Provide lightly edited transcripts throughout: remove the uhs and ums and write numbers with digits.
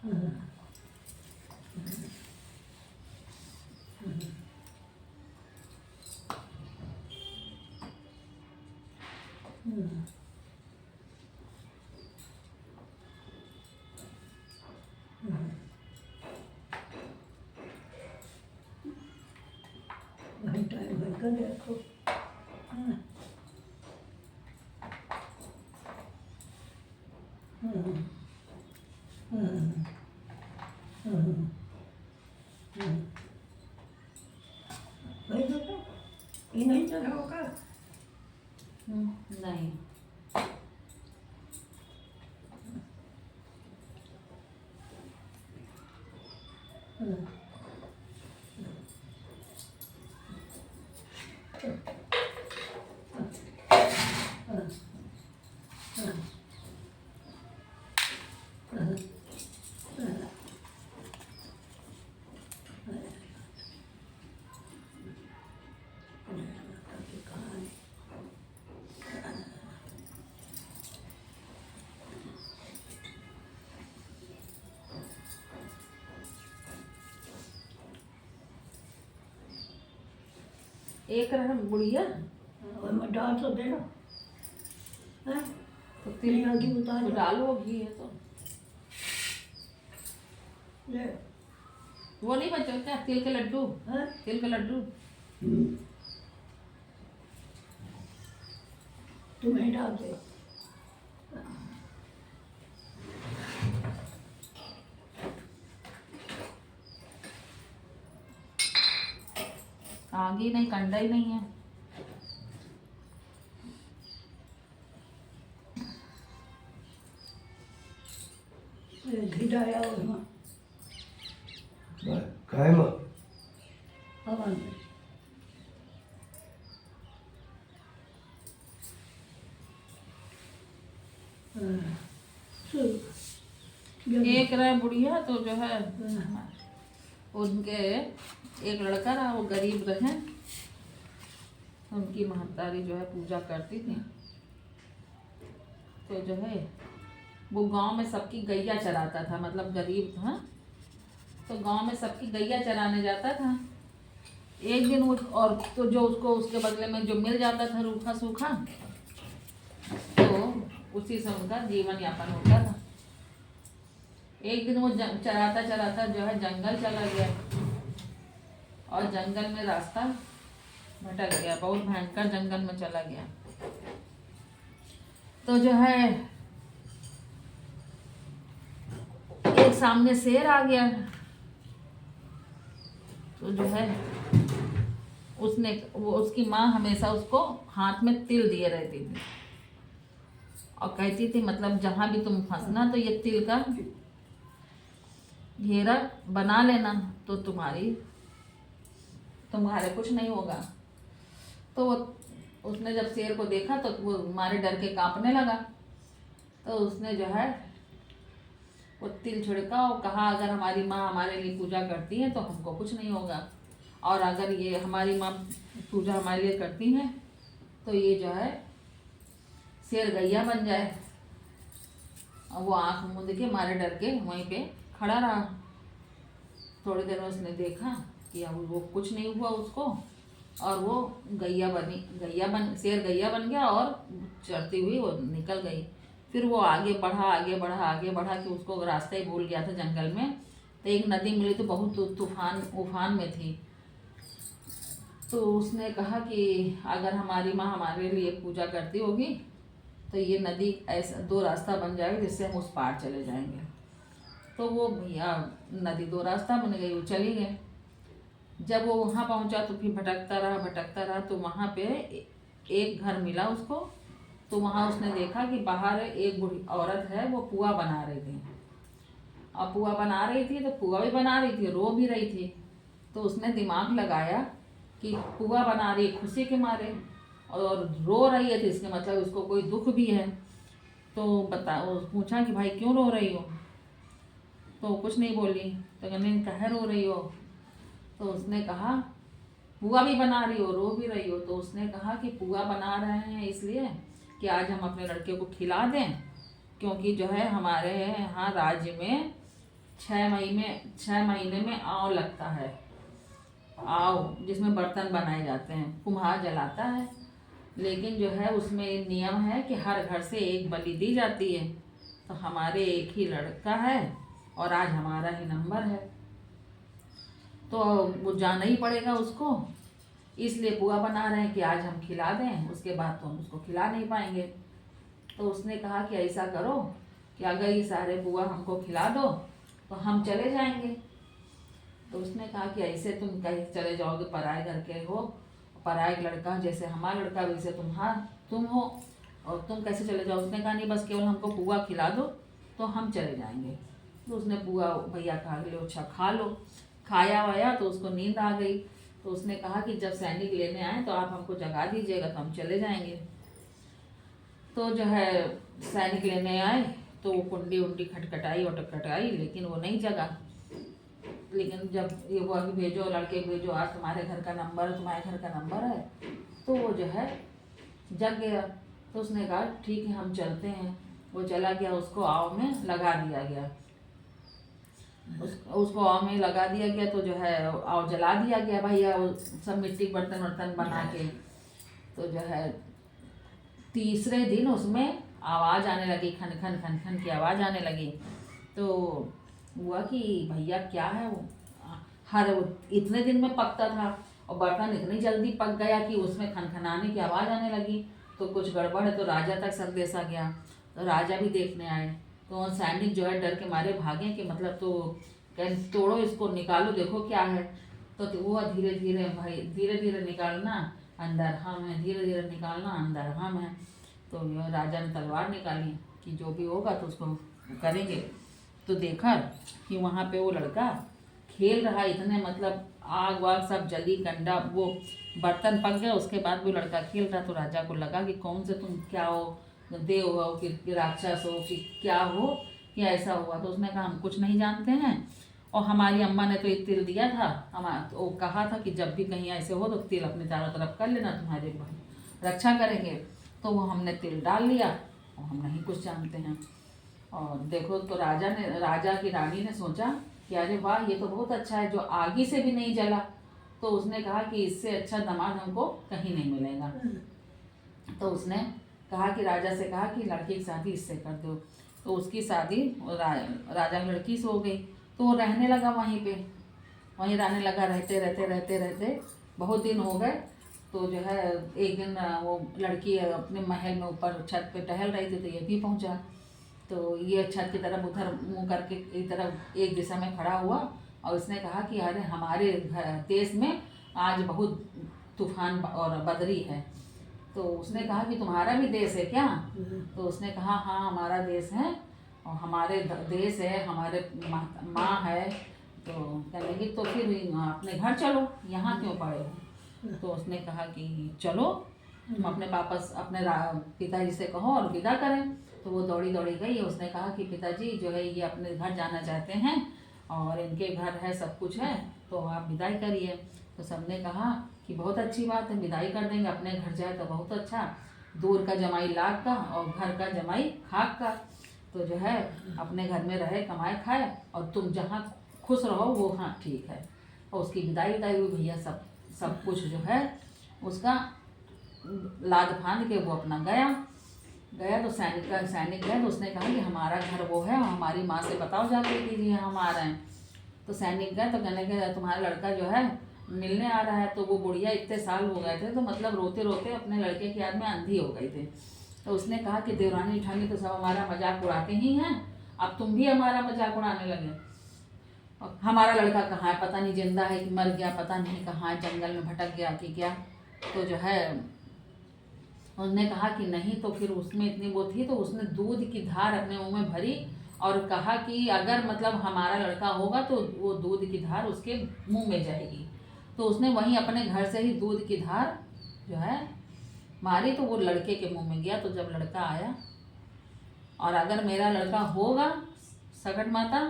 वही टाइम भर कर देखो। भाई बेटा ये नहीं चढ़ाओगा? नहीं एक रहा गुड़िया और मैं डाल तो देना है तो तिल घी उतार तो डालो घी है तो ले। वो नहीं बचा क्या तिल के लड्डू? हैं? तिल के लड्डू तुम्हें डाल दे। आगे नहीं कंडा ही नहीं है। घी डाला उसमें काय मग हवा में। एक रहा बुढ़िया तो जो है उनके एक लड़का रहा, वो गरीब रहे, उनकी महतारी जो है पूजा करती थी। तो जो है वो गांव में सबकी गैया चराता था, मतलब गरीब था तो गांव में सबकी गैया चराने जाता था। एक दिन वो और तो जो उसको उसके बदले में जो मिल जाता था रूखा सूखा, तो उसी से उनका जीवन यापन होता था। एक दिन वो चराता चराता जो है जंगल चला गया और जंगल में रास्ता भटक गया, बहुत भयंकर जंगल में चला गया। तो जो है एक सामने शेर आ गया, तो जो है उसकी माँ हमेशा उसको हाथ में तिल दिए रहती थी और कहती थी मतलब जहाँ भी तुम फंसना तो ये तिल का घेरा बना लेना तो तुम्हारे कुछ नहीं होगा। तो उसने जब शेर को देखा तो वो मारे डर के कांपने लगा। तो उसने जो है वो तिल छिड़का और कहा अगर हमारी माँ हमारे लिए पूजा करती है तो हमको कुछ नहीं होगा, और अगर ये हमारी माँ पूजा हमारे लिए करती हैं तो ये जो है शेर गैया बन जाए। और वो आँख मुँह देखे मारे डर के वहीं पे खड़ा रहा। थोड़ी देर में उसने देखा कि अब वो कुछ नहीं हुआ उसको, और वो शेर गैया बन गया और चढ़ती हुई वो निकल गई। फिर वो आगे बढ़ा कि उसको रास्ता ही भूल गया था जंगल में। तो एक नदी मिली तो बहुत उफान में थी। तो उसने कहा कि अगर हमारी माँ हमारे लिए पूजा करती होगी तो ये नदी ऐसा 2 रास्ता बन जाएगा जिससे हम उस पार चले जाएंगे। तो वो भैया नदी 2 रास्ता बन गई, वो चली गए। जब वो वहाँ पहुँचा तो फिर भटकता रहा तो वहाँ पे एक घर मिला उसको। तो वहाँ उसने देखा कि बाहर एक बूढ़ी औरत है, वो पुआ बना रही थी। और पुआ बना रही थी तो पुआ भी बना रही थी, रो भी रही थी। तो उसने दिमाग लगाया कि पुआ बना रही खुशी के मारे और रो रही है तो इसके मतलब उसको कोई दुख भी है। तो पूछा कि भाई क्यों रो रही हो? तो कुछ नहीं बोली। तो कहने कहे रो रही हो? तो उसने कहा पुआ भी बना रही हो, रो भी रही हो। तो उसने कहा कि पुआ बना रहे हैं इसलिए कि आज हम अपने लड़के को खिला दें, क्योंकि जो है हमारे यहाँ राज्य में 6 महीने में आव लगता है। आव जिसमें बर्तन बनाए जाते हैं, कुम्हार जलाता है। लेकिन जो है उसमें नियम है कि हर घर से एक बलि दी जाती है। तो हमारे एक ही लड़का है और आज हमारा ही नंबर है, तो वो जाना ही पड़ेगा उसको। इसलिए पुआ बना रहे हैं कि आज हम खिला दें, उसके बाद तो हम उसको खिला नहीं पाएंगे। तो उसने कहा कि ऐसा करो कि अगर ये सारे पुआ हमको खिला दो तो हम चले जाएंगे। तो उसने कहा कि ऐसे तुम कहीं चले जाओगे, पराए घर के हो, पराए लड़का, जैसे हमारा लड़का वैसे तुम हो, और तुम कैसे चले जाओ। उसने कहा नहीं, बस केवल हमको पुआ खिला दो तो हम चले जाएंगे। तो उसने पुआ भैया कहा लो अच्छा खा लो। खाया वाया तो उसको नींद आ गई। तो उसने कहा कि जब सैनिक लेने आए तो आप हमको जगा दीजिएगा तो हम चले जाएंगे। तो जो है सैनिक लेने आए तो वो कुंडी उंडी खटखटाई और टकटकाई, लेकिन वो नहीं जगा। लेकिन जब ये हुआ कि भेजो लड़के भेजो, आज तुम्हारे घर का नंबर है, तुम्हारे घर का नंबर है, तो वो जो है जग गया। तो उसने कहा ठीक है हम चलते हैं। वो चला गया, उसको आव में लगा दिया गया। उसको आव में लगा दिया गया तो जो है आव जला दिया गया भैया, वो सब मिट्टी बर्तन वर्तन बना के। तो जो है तीसरे दिन उसमें आवाज़ आने लगी, खन खन खन खन की आवाज़ आने लगी। तो हुआ कि भैया क्या है वो, हर इतने दिन में पकता था और बर्तन इतनी जल्दी पक गया कि उसमें खनखनाने की आवाज़ आने लगी। तो कुछ गड़बड़ है। तो राजा तक संदेश आ गया। तो राजा भी देखने आए। तो सैनिक जो है डर के मारे भागे कि मतलब तो कहीं तोड़ो इसको, निकालो देखो क्या है। तो वो धीरे धीरे भाई धीरे धीरे निकालना, अंदर हम है, धीरे धीरे निकालना, अंदर हम है। तो राजा ने तलवार निकाली कि जो भी होगा तो उसको करेंगे। तो देखा कि वहाँ पे वो लड़का खेल रहा, इतने मतलब आग वाग सब जली कंडा, वो बर्तन पक गया। उसके बाद वो लड़का खेल रहा। तो राजा को लगा कि कौन से तुम क्या हो, देव हो कि राक्षस हो कि क्या हो कि ऐसा हुआ। तो उसने कहा हम कुछ नहीं जानते हैं, और हमारी अम्मा ने तो एक तिल दिया था, वो कहा था कि जब भी कहीं ऐसे हो तो तिल अपने चारों तरफ कर लेना, तुम्हारे रक्षा करेंगे। तो वो हमने तिल डाल लिया और हम नहीं कुछ जानते हैं। और देखो तो राजा की रानी ने सोचा कि अरे वाह ये तो बहुत अच्छा है, जो आगी से भी नहीं जला। तो उसने कहा कि इससे अच्छा दामाद हमको कहीं नहीं मिलेगा। तो उसने कहा कि राजा से कहा कि लड़की की शादी इससे कर दो। तो उसकी शादी राजा की लड़की से हो गई। तो वो रहने लगा वहीं रहने लगा। रहते रहते रहते रहते बहुत दिन हो गए। तो जो है एक दिन वो लड़की अपने महल में ऊपर छत पे टहल रही थी। तो ये भी पहुंचा। तो ये छत की तरफ उधर मुंह करके एक तरफ एक दिशा में खड़ा हुआ और उसने कहा कि अरे हमारे देश में आज बहुत तूफान और बदरी है। तो उसने कहा कि तुम्हारा भी देश है क्या? तो उसने कहा हाँ हमारा देश है, और हमारे देश है, हमारे माँ है। तो कहने लगी तो फिर अपने घर चलो, यहाँ क्यों पड़े हो? तो उसने कहा कि चलो तुम अपने अपने पिताजी से कहो और विदा करें। तो वो दौड़ी दौड़ी गई। उसने कहा कि पिताजी जो है ये अपने घर जाना चाहते हैं और इनके घर है, सब कुछ है, तो आप विदाई करिए। तो सबने कहा कि बहुत अच्छी बात है, विदाई कर देंगे, अपने घर जाए तो बहुत अच्छा, दूर का जमाई लाख का और घर का जमाई खाक का। तो जो है अपने घर में रहे, कमाए खाए, और तुम जहाँ खुश रहो वो हाँ ठीक है। और उसकी विदाई हुई भैया। सब कुछ जो है उसका लाद फांद के वो अपना गया। तो सैनिक गया। तो उसने कहा कि हमारा घर वो है, हमारी माँ से बताओ जाके कि जी हम आ रहे हैं। तो सैनिक गए। तो कहने के तुम्हारा लड़का जो है मिलने आ रहा है। तो वो बुढ़िया इतने साल हो गए थे, तो मतलब रोते रोते अपने लड़के की याद में अंधी हो गई थी। तो उसने कहा कि देवरानी जेठानी तो सब हमारा मजाक उड़ाते ही हैं, अब तुम भी हमारा मजाक उड़ाने लगे। और हमारा लड़का कहाँ है, पता नहीं जिंदा है कि मर गया, पता नहीं कहाँ है, जंगल में भटक गया कि क्या। तो जो है उसने कहा कि नहीं। तो फिर उसमें इतनी वो थी, तो उसने दूध की धार अपने मुंह में भरी और कहा कि अगर मतलब हमारा लड़का होगा तो वो दूध की धार उसके मुंह में जाएगी। तो उसने वहीं अपने घर से ही दूध की धार जो है मारी, तो वो लड़के के मुंह में गया। तो जब लड़का आया, और अगर मेरा लड़का होगा सकट माता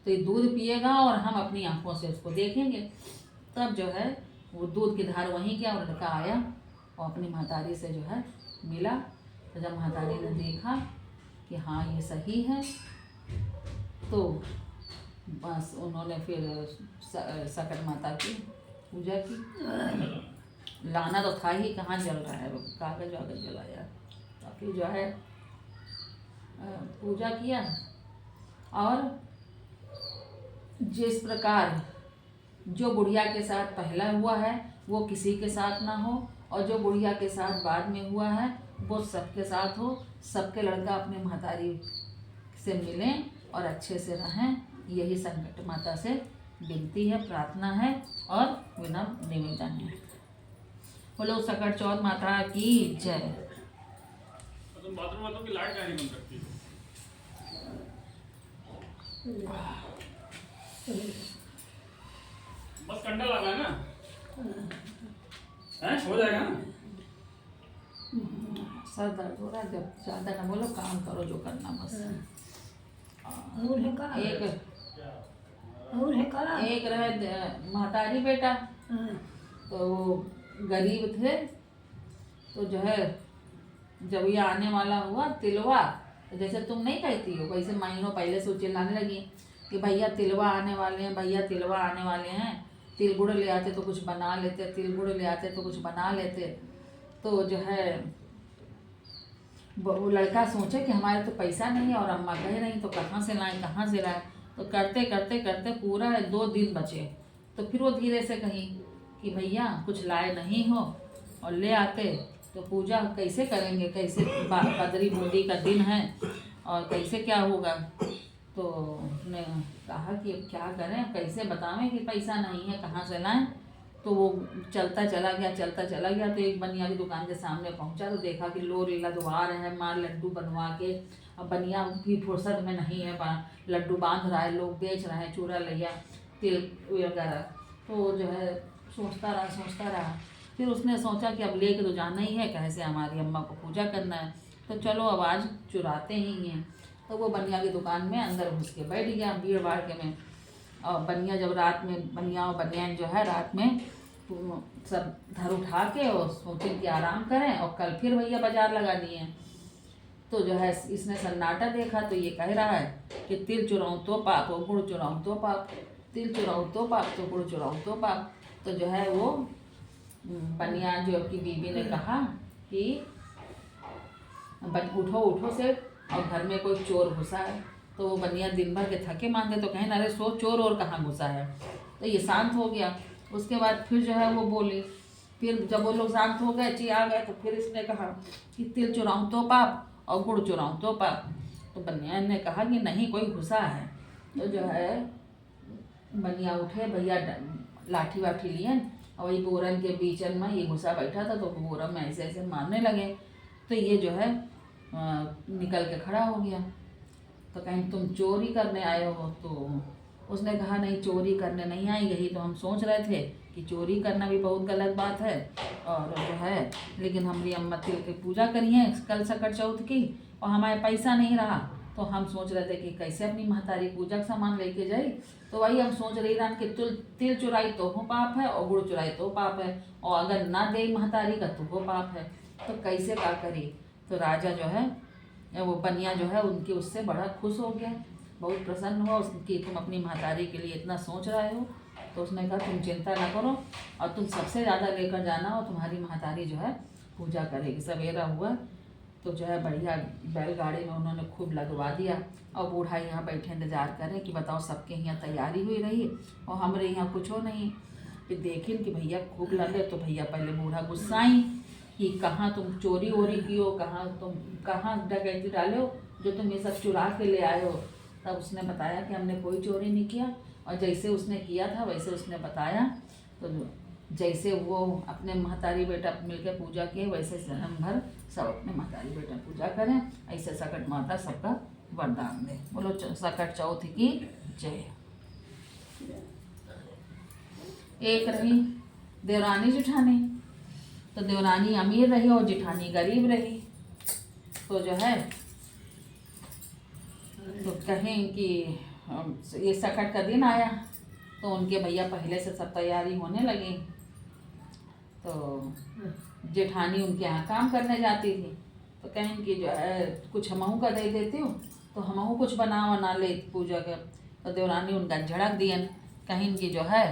तो ये दूध पिएगा और हम अपनी आंखों से उसको देखेंगे। तब जो है वो दूध की धार वहीं गया और लड़का आया और अपनी महतारी से जो है मिला। तो जब महतारी ने देखा कि हाँ ये सही है, तो बस उन्होंने फिर सकट माता की पूजा की। लाना तो था ही, कहाँ जल रहा है, कागज वागज जलाया। तो फिर जो है पूजा किया। और जिस प्रकार जो बुढ़िया के साथ पहला हुआ है वो किसी के साथ ना हो, और जो बुढ़िया के साथ बाद में हुआ है वो सबके साथ हो। सबके लड़का अपने महतारी से मिलें और अच्छे से रहें, यही संकट माता से विनती है, प्रार्थना है और विनम्र निवेदन है। बोलो संकट चौथ माता की जय। तुम बाथरूम की लाइट काहे नहीं बंद करती? बस कंडा लगा है ना? हो जाएगा ना? सर दर्द हो रहा है, जब ज़्यादा ना बोलो, काम करो जो करना बस। और है का? एक रहे महतारी बेटा, तो वो गरीब थे। तो जो है जब ये आने वाला हुआ तिलवा, तो जैसे तुम नहीं कहती हो वैसे महीनों पहले से चिल्लाने लगी कि भैया तिलवा आने वाले हैं, भैया तिलवा आने वाले हैं, तिल गुड़ ले आते तो कुछ बना लेते, तिल गुड़ ले आते तो कुछ बना लेते। तो जो है वो लड़का सोचे कि हमारे तो पैसा नहीं है और अम्मा कह रही तो कहाँ से लाएं, कहाँ से लाएं। तो करते करते करते पूरा 2 दिन बचे। तो फिर वो धीरे से कही कि भैया कुछ लाए नहीं हो और ले आते तो पूजा कैसे करेंगे, कैसे बदरी बूंदी का दिन है और कैसे क्या होगा। तो उसने कहा कि अब क्या करें, कैसे बतावें कि पैसा नहीं है, कहाँ से लाएं। तो वो चलता चला गया। तो एक बनिया की दुकान के सामने पहुंचा तो देखा कि लोग लदवा रहे हैं, मार लड्डू बनवा के। अब बनिया की फुर्सत में नहीं है, लड्डू बांध रहा है, लोग बेच रहे हैं, चूड़ा लिया, तिल वगैरह। तो जो है सोचता रहा। फिर उसने सोचा कि अब लेके तो जाना ही है, कैसे हमारी अम्मा को पूजा करना है, तो चलो अब आज चुराते ही हैं। तो वो बनिया की दुकान में अंदर घुस के बैठ गया भीड़ भाड़ के में। और बनिया जब रात में, बनिया और बनियान जो है रात में सब धर उठा के और सोचे कि आराम करें और कल फिर भैया बाजार लगा दिए हैं। तो जो है इसने सन्नाटा देखा तो ये कह रहा है कि तिल चुराऊँ तो पाप और गुड़ चुराऊँ तो पाप, तिल चुराऊँ तो पाप तो गुड़ चुराऊँ तो पाप। तो जो है वो बनिया जो की बीबी ने कहा कि उठो से, और घर में कोई चोर घुसा है। तो वो बनिया दिन भर के थके मांदे तो कहें अरे सो चोर और कहाँ घुसा है। तो ये शांत हो गया। उसके बाद फिर जो है वो बोली, फिर जब वो लोग शांत हो गए, ची आ गए, तो फिर इसने कहा कि तिल चुराऊँ तो पाप और गुड़ चुराऊँ तो पाप। तो बनिया ने कहा कि नहीं कोई घुसा है। तो जो है बनिया उठे, भैया लाठी वाठी लिए और वही बोरन के बीचन में ये घुसा बैठा था। तो बोरन में ऐसे ऐसे मारने लगे। तो ये जो है निकल के खड़ा हो गया। तो कहीं तुम चोरी करने आए हो? तो उसने कहा नहीं चोरी करने नहीं आई, यही तो हम सोच रहे थे कि चोरी करना भी बहुत गलत बात है और जो है, लेकिन हमारी अम्मा तिल की पूजा करी है कल सकट चौथ की और हमारे पैसा नहीं रहा। तो हम सोच रहे थे कि कैसे अपनी महतारी पूजा का सामान लेके जाई। तो वही हम सोच रही रहा कि तिल चुराई तो हो पाप है और गुड़ चुराई तो पाप है, और अगर ना दे महतारी का तो वो पाप है। तो कैसे क्या करी। तो राजा जो है वो बनिया जो है उनके उससे बड़ा खुश हो गया, बहुत प्रसन्न हुआ उसकी, तुम अपनी महतारी के लिए इतना सोच रहे हो। तो उसने कहा तुम चिंता ना करो और तुम सबसे ज़्यादा लेकर जाना और तुम्हारी महतारी जो है पूजा करेगी। सवेरा हुआ तो जो है बढ़िया बैलगाड़ी में उन्होंने खूब लगवा दिया और बूढ़ा यहाँ बैठे इंतजार करें कि बताओ सबके यहाँ तैयारी हुई रही और हमारे यहाँ कुछ हो नहीं। फिर देखें कि भैया खूब लगे तो भैया पहले बूढ़ा गुस्साई कि कहाँ तुम चोरी वोरी की हो, कहाँ डकैती डाले हो जो तुम ये सब चुरा के ले आए हो। तब उसने बताया कि हमने कोई चोरी नहीं किया, और जैसे उसने किया था वैसे उसने बताया। तो जैसे वो अपने महतारी बेटा मिलकर पूजा किए वैसे जन्म भर सब अपने महतारी बेटा पूजा करें। ऐसे सकट माता सबका वरदान दे। बोलो सकट चौथ की जय। एक रही देवरानी जेठानी। तो देवरानी अमीर रही और जेठानी गरीब रही। तो जो है तो कहें कि ये सकट का दिन आया तो उनके भैया पहले से सब तैयारी होने लगी। तो जेठानी उनके यहाँ काम करने जाती थी। तो कहें कि जो है कुछ हमहू का दे देती हूँ, तो हमहू कुछ बना ले पूजा का। तो देवरानी उनका झड़क दियन, कहीं इनकी जो है